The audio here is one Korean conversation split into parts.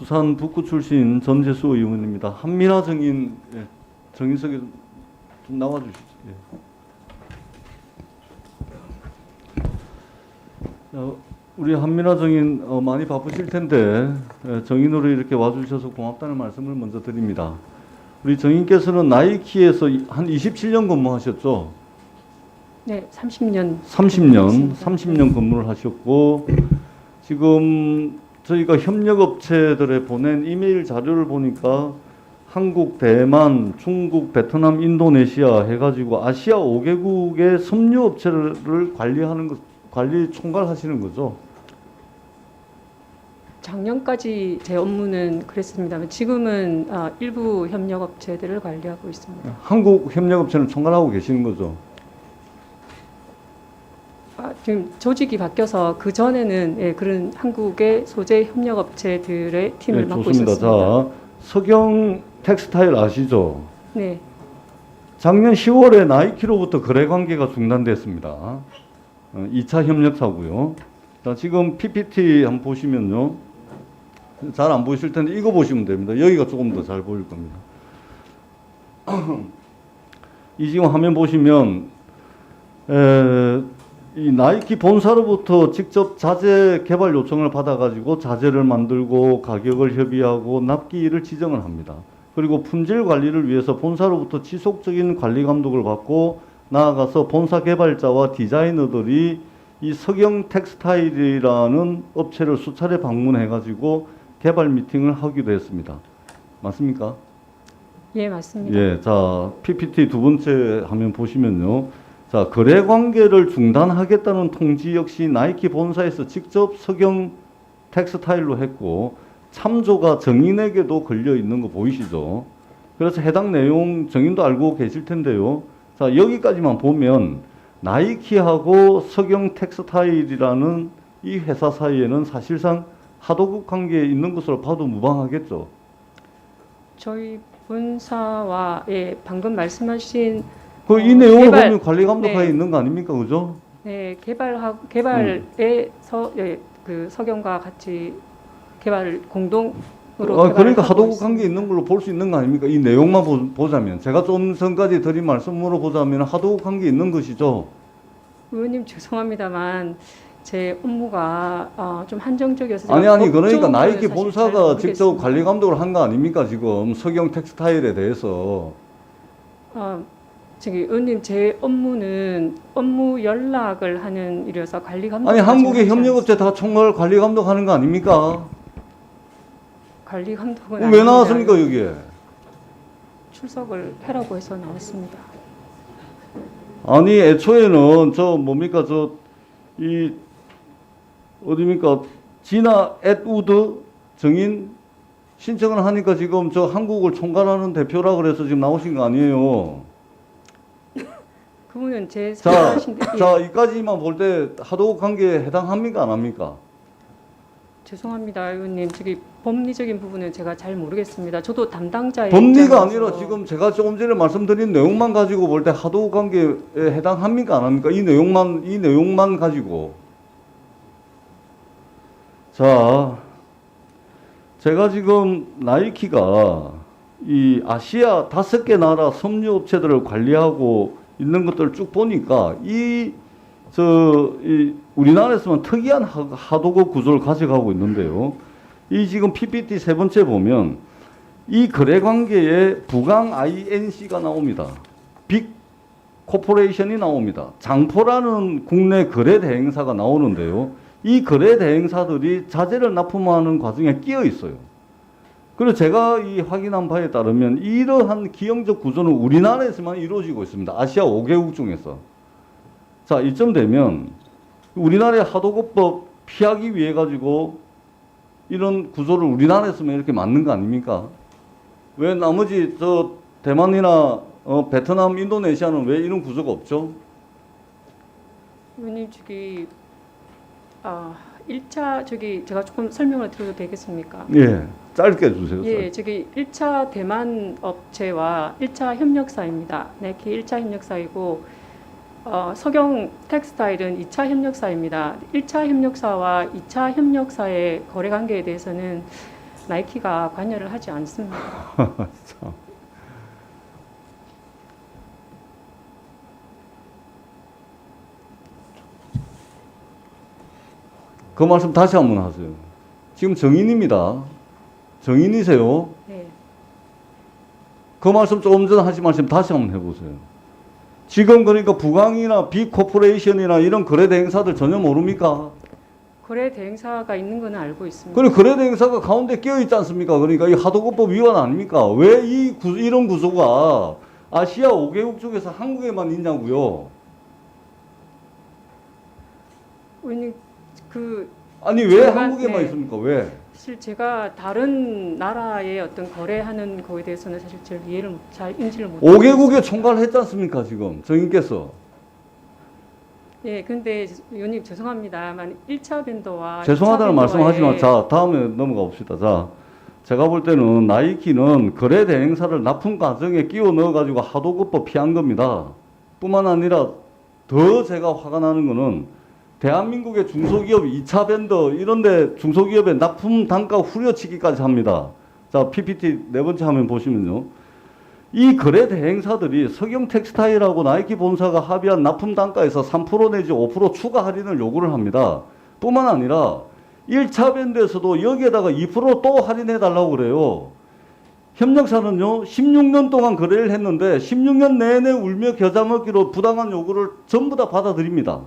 부산 북구 출신 전재수 의원입니다. 한민화 정인, 예, 정인석에 좀 나와주시죠. 예. 우리 한민화 정인 많이 바쁘실 텐데 정인으로 이렇게 와주셔서 고맙다는 말씀을 먼저 드립니다. 우리 정인께서는 나이키에서 한 27년 근무하셨죠? 네, 30년. 30년 근무를 하셨고, 지금 저희가 협력업체들에 보낸 이메일 자료를 보니까 한국, 대만, 중국, 베트남, 인도네시아 해가지고 아시아 5개국의 섬유업체를 관리 총괄하시는 거죠? 작년까지 제 업무는 그랬습니다만 지금은 일부 협력업체들을 관리하고 있습니다. 한국 협력업체는 총괄하고 계시는 거죠? 지금 조직이 바뀌어서 그 전에는 예, 그런 한국의 소재 협력업체들의 팀을 맡고 좋습니다. 있었습니다. 자, 석영 텍스타일 아시죠? 네, 작년 10월에 나이키로부터 거래 관계가 중단됐습니다. 2차 협력사고요. 자, 지금 PPT 한번 보시면요. 잘 안 보이실 텐데 이거 보시면 됩니다. 여기가 조금 더 잘 보일 겁니다. 이 지금 화면 보시면 이 나이키 본사로부터 직접 자재 개발 요청을 받아가지고 자재를 만들고 가격을 협의하고 납기일을 지정을 합니다. 그리고 품질 관리를 위해서 본사로부터 지속적인 관리 감독을 받고 나아가서 본사 개발자와 디자이너들이 이 석영 텍스타일이라는 업체를 수차례 방문해가지고 개발 미팅을 하기도 했습니다. 맞습니까? 예, 맞습니다. 예, 자, PPT 두 번째 화면 보시면요. 자, 거래 관계를 중단하겠다는 통지 역시 나이키 본사에서 직접 석영 텍스타일로 했고, 참조가 정인에게도 걸려 있는 거 보이시죠? 그래서 해당 내용 정인도 알고 계실 텐데요. 자, 여기까지만 보면 나이키하고 석영 텍스타일이라는 이 회사 사이에는 사실상 하도급 관계에 있는 것으로 봐도 무방하겠죠. 저희 본사와 예, 방금 말씀하신 이 내용을 개발, 보면 관리 감독하에 네. 있는 거 아닙니까, 그죠? 네, 개발에 예, 그 석영과 같이 개발을 공동으로 그러니까 개발을 하고 하도급 있습니다. 관계 있는 걸로 볼 수 있는 거 아닙니까? 이 내용만 보자면 제가 좀 전까지 드린 말씀으로 보자면 하도급 관계 있는 것이죠. 의원님 죄송합니다만 제 업무가 좀 한정적이어서 아니 제가 그러니까 법조문을 나이키 사실 잘 본사가 직접 모르겠습니다. 관리 감독을 한 거 아닙니까? 지금 석영 텍스타일에 대해서. 저기 의원님 제 업무는 업무 연락을 하는 일이어서 관리 감독 아니 한국의 협력업체 다 총괄 관리 감독하는 거 아닙니까? 관리 감독은 왜 아닙니다. 나왔습니까 여기에? 출석을 해라고 해서 나왔습니다. 아니 애초에는 저 뭡니까 이 어디입니까? 지나 앳우드 정인 신청을 하니까 지금 저 한국을 총괄하는 대표라 그래서 지금 나오신 거 아니에요. 그분은 제 자, 사실하신데 자 이까지만 볼 때 하도급 관계에 해당합니까 안 합니까? 죄송합니다, 의원님. 저기 법리적인 부분은 제가 잘 모르겠습니다. 저도 담당자의 법리가 입장에서 아니라 지금 제가 조금 전에 말씀드린 내용만 가지고 볼 때 하도급 관계에 해당합니까 안 합니까? 이 내용만 가지고. 자, 제가 지금 나이키가 이 아시아 5개 나라 섬유업체들을 관리하고 있는 것들을 쭉 보니까 우리나라에서만 특이한 하도급 구조를 가져가고 있는데요. 이 지금 PPT 세 번째 보면 이 거래 관계에 부강 INC가 나옵니다. 빅 코퍼레이션이 나옵니다. 장포라는 국내 거래 대행사가 나오는데요. 이 거래 대행사들이 자재를 납품하는 과정에 끼어 있어요. 그리고 제가 이 확인한 바에 따르면 이러한 기형적 구조는 우리나라에서만 이루어지고 있습니다. 아시아 5개국 중에서. 자, 이쯤 되면 우리나라의 하도급법 피하기 위해 가지고 이런 구조를 우리나라에서만 이렇게 만든 거 아닙니까? 왜 나머지 대만이나 베트남, 인도네시아는 왜 이런 구조가 없죠? 의원님 저기 1차 제가 조금 설명을 드려도 되겠습니까? 예, 짧게 해주세요. 예, 저기 1차 대만 업체와 1차 협력사입니다. 나이키 1차 협력사이고 석영 텍스타일은 2차 협력사입니다. 1차 협력사와 2차 협력사의 거래 관계에 대해서는 나이키가 관여를 하지 않습니다. 참. 그 말씀 다시 한번 하세요. 지금 정인입니다. 정인이세요. 네. 그 말씀 조금 전에 하신 말씀 다시 한번 해보세요. 지금 그러니까 부강이나 빅코퍼레이션이나 이런 거래 대행사들 전혀 모릅니까? 거래 대행사가 있는 건 알고 있습니다. 그리고 거래 대행사가 가운데 끼어 있지 않습니까? 그러니까 이 하도급법 위반 아닙니까? 왜 이런 구조가 아시아 5개국 중에서 한국에만 있냐고요? 의원님, 그 아니 왜 제가, 한국에만 네. 있습니까? 왜? 사실 제가 다른 나라의 어떤 거래하는 거에 대해서는 사실 잘 인지를 못. 5개국에 총괄했지 않습니까? 지금 정인께서. 예, 근데 의원님 죄송합니다만 1차 벤더와 죄송하다는 2차 말씀하지만 벤더와의 자 다음에 넘어가 봅시다. 자 제가 볼 때는 나이키는 거래 대행사를 납품 과정에 끼워 넣어가지고 하도급법 피한 겁니다. 뿐만 아니라 더 제가 화가 나는 거는 대한민국의 중소기업 2차 벤더 이런데 중소기업의 납품 단가 후려치기까지 합니다. 자 PPT 네 번째 화면 보시면요. 이 거래 대행사들이 석영 텍스타일하고 나이키 본사가 합의한 납품 단가에서 3% 내지 5% 추가 할인을 요구를 합니다. 뿐만 아니라 1차 밴드에서도 여기에다가 2%또 할인해 달라고 그래요. 협력사는요 16년 동안 거래를 했는데 16년 내내 울며 겨자 먹기로 부당한 요구를 전부 다 받아들입니다.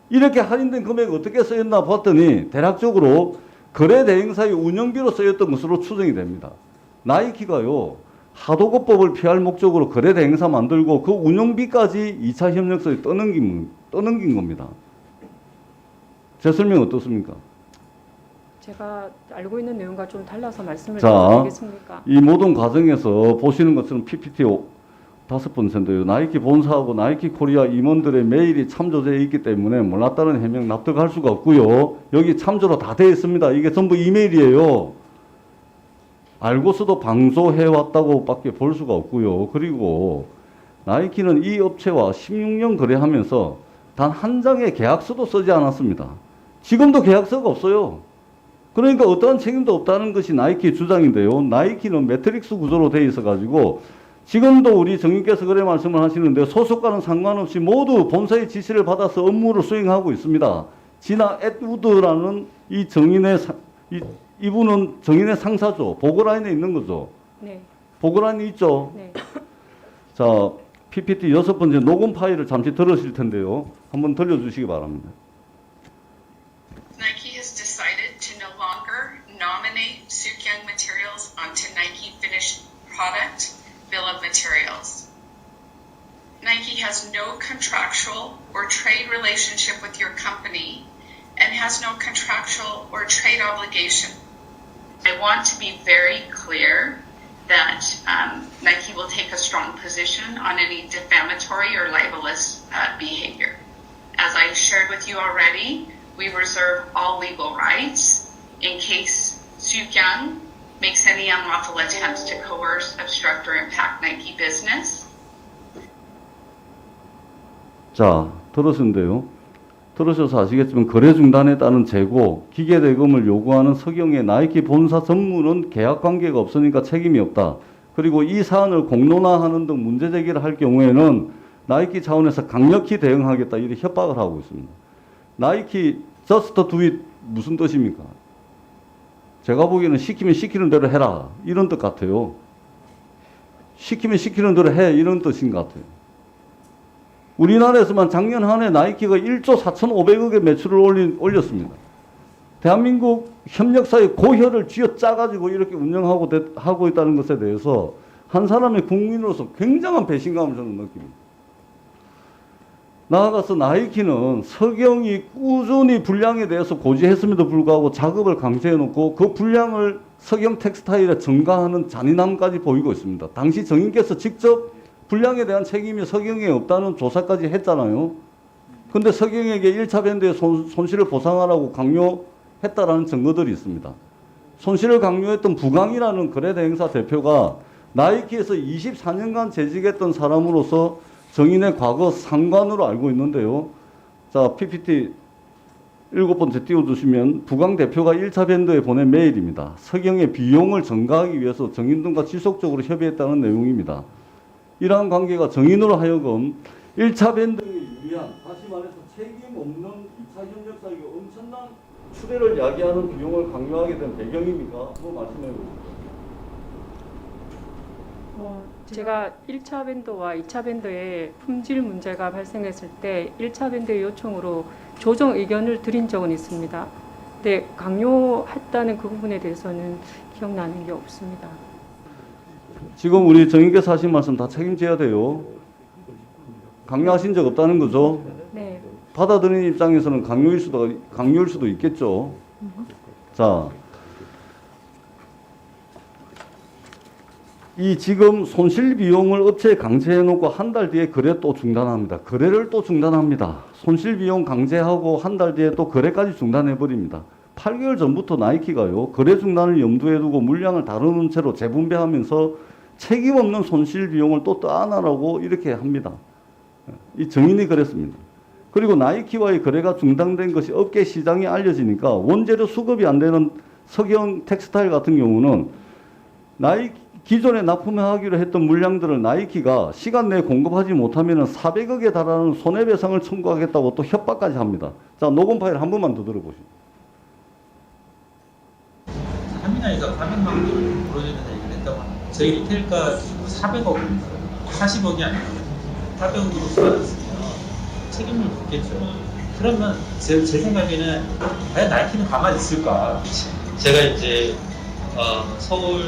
이렇게 할인된 금액이 어떻게 쓰였나 봤더니 대략적으로 거래 대행사의 운영비로 쓰였던 것으로 추정이 됩니다. 나이키가요 하도급법을 피할 목적으로 거래 대행사 만들고 그 운영비까지 2차 협력서에 떠넘긴 겁니다. 제 설명 어떻습니까? 제가 알고 있는 내용과 좀 달라서 말씀을 자, 드려도 되겠습니까? 이 모든 과정에서 보시는 것처럼 PPT 5번째인데요. 나이키 본사하고 나이키 코리아 임원들의 메일이 참조되어 있기 때문에 몰랐다는 해명 납득할 수가 없고요. 여기 참조로 다 되어 있습니다. 이게 전부 이메일이에요. 알고서도 방조해왔다고 밖에 볼 수가 없고요. 그리고 나이키는 이 업체와 16년 거래하면서 단 한 장의 계약서도 쓰지 않았습니다. 지금도 계약서가 없어요. 그러니까 어떠한 책임도 없다는 것이 나이키의 주장인데요. 나이키는 매트릭스 구조로 되어 있어가지고 지금도 우리 정인께서 그래 말씀을 하시는데 소속과는 상관없이 모두 본사의 지시를 받아서 업무를 수행하고 있습니다. 지나 앳우드라는 이 정인의 이분은 정인의 상사죠. 보고라인에 있는 거죠. 네. 보고라인이 있죠. 네. 자, PPT 6번째 녹음 파일을 잠시 들으실 텐데요. 한번 들려주시기 바랍니다. Nike has decided to no longer nominate Sukyung materials onto Nike finished product bill of materials. Nike has no contractual or trade relationship with your company and has no contractual or trade obligation. I want to be very clear that Nike will take a strong position on any defamatory or libelous behavior. As I shared with you already, we reserve all legal rights in case Sukyung makes any unlawful attempts to coerce, obstruct, or impact Nike business. 자, 들으신데요. 들으셔서 아시겠지만 거래 중단에 따른 재고, 기계 대금을 요구하는 석영의 나이키 본사 전무는 계약 관계가 없으니까 책임이 없다. 그리고 이 사안을 공론화하는 등 문제 제기를 할 경우에는 나이키 차원에서 강력히 대응하겠다 이렇게 협박을 하고 있습니다. 나이키 just do it 무슨 뜻입니까? 제가 보기에는 시키면 시키는 대로 해라 이런 뜻 같아요. 시키면 시키는 대로 해 이런 뜻인 것 같아요. 우리나라에서만 작년 한 해 나이키가 1조 4,500억의 매출을 올렸습니다. 대한민국 협력사의 고혈을 쥐어짜가지고 이렇게 운영하고 있다는 것에 대해서 한 사람의 국민으로서 굉장한 배신감을 저는 느낍니다. 나아가서 나이키는 석영이 꾸준히 불량에 대해서 고지했음에도 불구하고 작업을 강제해놓고 그 불량을 석영 텍스타일에 전가하는 잔인함까지 보이고 있습니다. 당시 정인께서 직접 불량에 대한 책임이 석영에 없다는 조사까지 했잖아요. 근데 석영에게 1차 밴드의 손실을 보상하라고 강요했다라는 증거들이 있습니다. 손실을 강요했던 부강이라는 거래대행사 대표가 나이키에서 24년간 재직했던 사람으로서 정인의 과거 상관으로 알고 있는데요. 자, PPT 7번째 띄워주시면 부강 대표가 1차 밴드에 보낸 메일입니다. 석영의 비용을 전가하기 위해서 정인동과 지속적으로 협의했다는 내용입니다. 이러한 관계가 정인으로 하여금 1차 밴드에 유리한, 다시 말해서 책임 없는 2차 협력 사유가 엄청난 추대를 야기하는 비용을 강요하게 된 배경입니까? 한번 말씀해 보십시오. 제가 1차 밴드와 2차 밴드에 품질 문제가 발생했을 때 1차 밴드의 요청으로 조정 의견을 드린 적은 있습니다. 근데 강요했다는 그 부분에 대해서는 기억나는 게 없습니다. 지금 우리 정인께서 하신 말씀 다 책임져야 돼요. 강요하신 적 없다는 거죠? 네. 받아들이는 입장에서는 강요일 수도 있겠죠. 자, 이 지금 손실 비용을 업체에 강제해 놓고 한 달 뒤에 거래 또 중단합니다. 거래를 또 중단합니다. 손실 비용 강제하고 한 달 뒤에 또 거래까지 중단해 버립니다. 8개월 전부터 나이키가요, 거래 중단을 염두에 두고 물량을 다루는 채로 재분배하면서 책임 없는 손실 비용을 또 떠안으라고 이렇게 합니다. 이 정인이 그랬습니다. 그리고 나이키와의 거래가 중단된 것이 업계 시장에 알려지니까 원재료 수급이 안 되는 석영 텍스타일 같은 경우는 기존에 납품하기로 했던 물량들을 나이키가 시간 내에 공급하지 못하면 400억에 달하는 손해배상을 청구하겠다고 또 협박까지 합니다. 자, 녹음 파일 한 번만 더 들어보시죠. 한민아이가 400만 원을 보여주는 얘기를 했다고 합니다. 저희 리테일가 400억입니다. 40억이 아니고 400억으로 쏟아졌으면 책임을 묻겠죠. 그러면 제 생각에는 과연 나이키는 가만히 있을까? 제가 이제 서울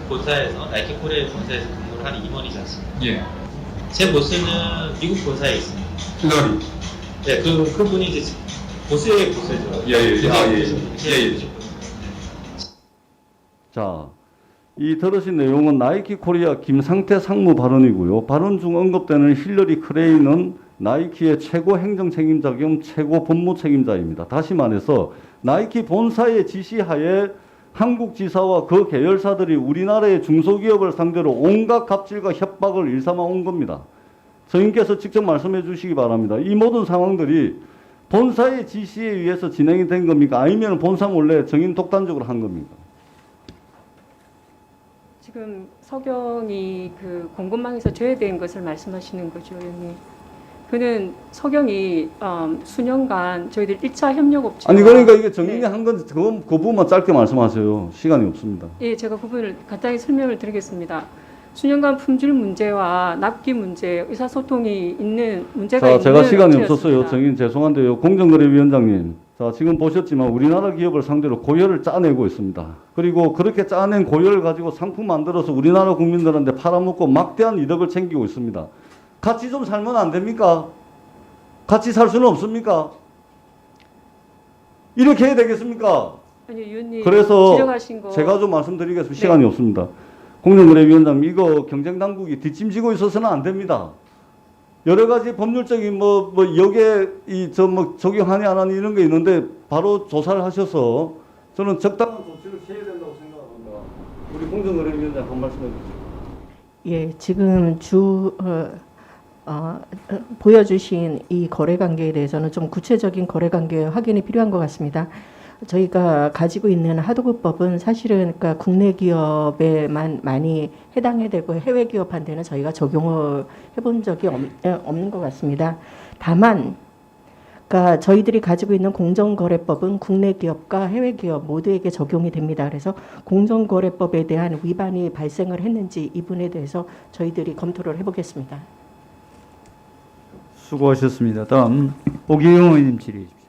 본사에서 나이키 코리아 본사에서 근무를 하는 임원이지 않습니까? 예. 제 보스는 미국 본사에 있습니다. 힐러리. 네, 그분이 이제 보스의 보스죠. 예. 자, 이 들으신 내용은 나이키 코리아 김상태 상무 발언이고요. 발언 중 언급되는 힐러리 크레이는 나이키의 최고 행정 책임자 겸 최고 법무 책임자입니다. 다시 말해서 나이키 본사의 지시하에 한국 지사와 그 계열사들이 우리나라의 중소기업을 상대로 온갖 갑질과 협박을 일삼아 온 겁니다. 정인께서 직접 말씀해 주시기 바랍니다. 이 모든 상황들이 본사의 지시에 의해서 진행이 된 겁니까? 아니면 본사 몰래 정인 독단적으로 한 겁니까? 지금 석영이 그 공급망에서 제외된 것을 말씀하시는 거죠, 의원님. 그는 석영이 수년간 저희들 1차 협력업체 아니 그러니까 이게 정인이 한 건지 그 부분만 짧게 말씀하세요. 시간이 없습니다. 예, 제가 그 부분을 간단히 설명을 드리겠습니다. 수년간 품질 문제와 납기 문제, 의사소통이 있는 문제가 자, 있는 제가 시간이 업체였습니다. 없었어요. 정인 죄송한데요. 공정거래위원장님. 자, 지금 보셨지만 우리나라 기업을 상대로 고혈을 짜내고 있습니다. 그리고 그렇게 짜낸 고혈을 가지고 상품 만들어서 우리나라 국민들한테 팔아먹고 막대한 이득을 챙기고 있습니다. 같이 좀 살면 안 됩니까? 같이 살 수는 없습니까? 이렇게 해야 되겠습니까? 아니, 위원님 그래서 지적하신 거 제가 좀 말씀드리겠습니다. 네. 시간이 없습니다. 공정거래위원장님, 이거 경쟁당국이 뒷짐지고 있어서는 안 됩니다. 여러 가지 법률적인 여기에 적용하냐 안 하냐 이런 게 있는데 바로 조사를 하셔서 저는 적당한 조치를 취해야 된다고 생각합니다. 우리 공정거래위원장 한 말씀 해주세요. 예, 지금 보여주신 이 거래 관계에 대해서는 좀 구체적인 거래 관계 확인이 필요한 것 같습니다. 저희가 가지고 있는 하도급법은 사실은 그러니까 국내 기업에만 많이 해당이 되고 해외 기업한테는 저희가 적용을 해본 적이 없는 것 같습니다. 다만, 그러니까 저희들이 가지고 있는 공정거래법은 국내 기업과 해외 기업 모두에게 적용이 됩니다. 그래서 공정거래법에 대한 위반이 발생을 했는지 이 부분에 대해서 저희들이 검토를 해보겠습니다. 수고하셨습니다. 다음 오기영 의원님 질의해 주십시오.